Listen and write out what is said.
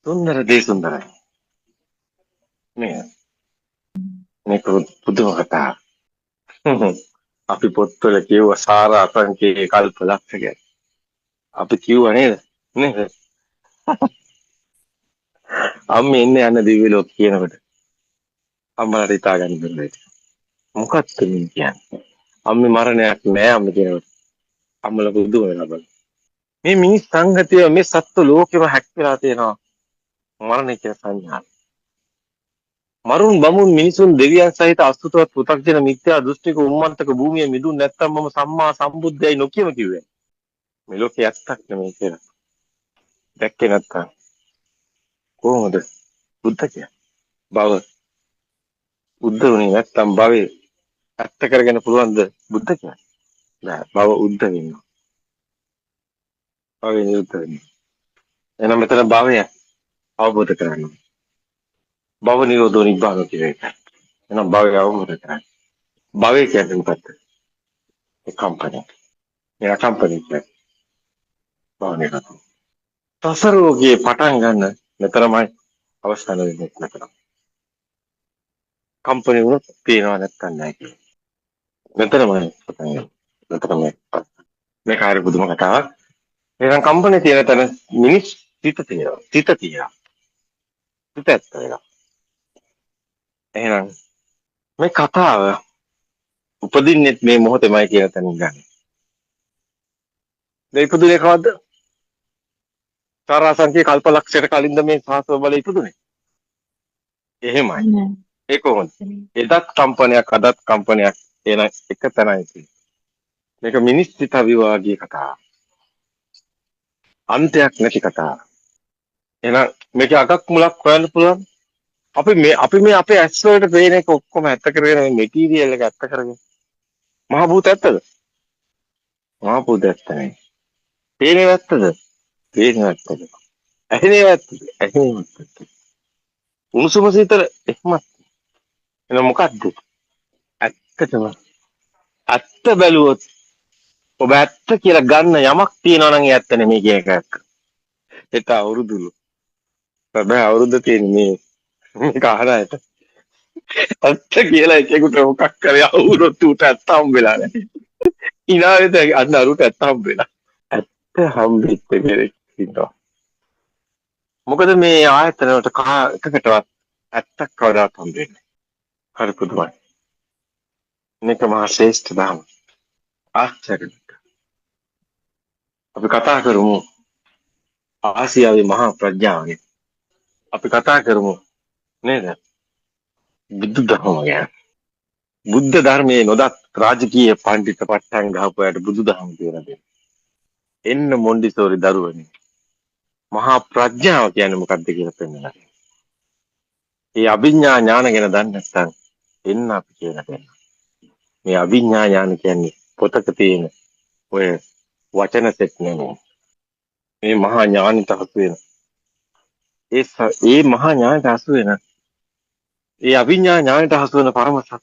සුන්දර දේ සුන්දරයි. නේද? මේක පුදුම කතාවක්. අපි පොත්වල කියව සාර අසංකේ කල්ප ලක්ෂයක්. අපි කිව්ව නේද? නේද? අම්මේ ඉන්නේ යන දිව්‍ය ලෝක කියනකොට අම්මලාට හිතා ගන්න බැහැ. මොකක්ද මේ කියන්නේ? අම්මේ මරණයක් නෑ අම්මේ කියනකොට. අම්මලා පුදුම වෙනවා බලන්න. මේ මිනිස් සංගතිය මේ සත්ත්ව ලෝකෙම හැක් වෙලා තියෙනවා. මරණය කියන සංඥාව. මරුන් බමුන් මිනිසුන් දෙවියන් සහිත අසුතවත් පෘථග්ජන මිත්‍යා දෘෂ්ටික උම්මන්තක භූමිය මිදුන් නැත්තම් මම සම්මා සම්බුද්ධයයි නොකියම කිව්වේ. මේ ලෝකේ ඇත්තක් නෙමෙයි කියලා. දැක්කේ නැත්තම් කොහොමද බුද්ධ කියන්නේ? භව බුද්ධ වුණේ නැත්තම් භවයේ ඇත්ත කරගෙන පුළුවන්ද බුද්ධ කියන්නේ? නෑ භව උද්ධ වෙනවා. භවයේ නිරුද්ධ වෙනවා. එහෙනම් මෙතන භවය අවබෝධ කරගන්න. භව නිරෝධෝ නිබ්බාන කියන එක. එහෙනම් භවය අවබෝධ කරගන්න. භවය කියන්නේ මොකක්ද? ඒ කම්පන. ඒ කම්පන කියන්නේ භව නිරෝධ. සසර රෝගයේ පටන් ගන්න මෙතරම්යි අවස්ථාව වෙන්නේ මෙතන. කම්පන වුණොත් පේනව නැත්තම් නෑ කියන්නේ. මෙතනමයි පටන් ගන්න. මෙතනමයි. මේ කාර්ය බුදුම කතාවක්. එහෙනම් කම්පනේ තියෙන තැන මිනිස් සිත තියෙනවා. සිත තියෙනවා. සිත ඇත්ත වෙනවා. එහෙනම් මේ කතාව උපදින්නෙත් මේ මොහොතේමයි කියන තැනින් ගන්න. මේ ඉපදුනේ කවද්ද? සාරාංශකේ කල්පලක්ෂයට කලින්ද මේ සාසව බල ඉපදුනේ? එහෙමයි. ඒ කොහොමද? එදත් කම්පනයක් අදත් කම්පනයක් එන එක තැනයි තියෙන්නේ. මේක මිනිස් සිත විවාගී කතාවක්. අන්තයක් නැති කතාවක්. එහෙනම් මේකේ අගක් මුලක් හොයන්න පුළුවන්. අපි මේ අපේ ඇස් වලට පේන එක ඔක්කොම ඇත්ත කරගෙන මේ මෙටීරියල් එක ඇත්ත කරගෙන මහ භූත ඇත්තද? මහ භූත ඇත්ත නෙවෙයි. පේන්නේ ඇත්තද? පේන්නේ ඇත්තද? ඇහෙන්නේ ඇත්තද? ඇහෙන්නේ ඇත්තද? උණුසුම සීතල එහෙමත්. එහෙනම් මොකද්ද? ඇත්තටම ඇත්ත බැලුවොත් ඔබ ඇත්ත කියලා ගන්න යමක් තියෙනවා නම් ඒ ඇත්ත නෙමෙයි කියන එක ඇත්ත. ඒක අවුරුදුලු. හැබැයි අවුරුද්ද තියෙන්නේ මේක අහරයට. ඇත්ත කියලා එකෙකුට මොකක් කරේ අවුරුද්ද උට ඇත්ත හම්බෙලා නැහැ. ඉනාලෙද අන්න අරුට ඇත්ත හම්බෙලා. ඇත්ත හම්බෙච්ච කෙනෙක් ඉන්නවා. මොකද මේ ආයතන වලට එකකටවත් ඇත්තක් කවදාවත් හම්බෙන්නේ නැහැ. හරි පුදුමයි. මේක මහා ශ්‍රේෂ්ඨ ධර්ම. ආශ්චර්යයි. අපි කතා කරමු ආසියාවේ මහා ප්‍රඥාව ගැන. අපි කතා කරමු නේද? බුද්ධ ධර්ම ගැන. බුද්ධ ධර්මයේ නොදත් රාජකීය පඬිත පට්ටම් ගහපුවාට බුදු දහම කියලා දෙන්න. එන්න මොන්ඩිසෝරි දරුවනේ. මහා ප්‍රඥාව කියන්නේ මොකක්ද කියලා පෙන්නනවා. මේ අභිඥා ඥාන ගැන දන්නේ නැත්නම් එන්න අපි කියලා දෙන්න. මේ අභිඥා ඥාන කියන්නේ පොතක තියෙන ඔය වචන සෙට් නෙමෙයි. මේ මහා ඥානිත හසු වෙන. ඒ මහා ඥානට හසු වෙන. ඒ අභිඥා ඥානට හසු වෙන පරම සත්‍ය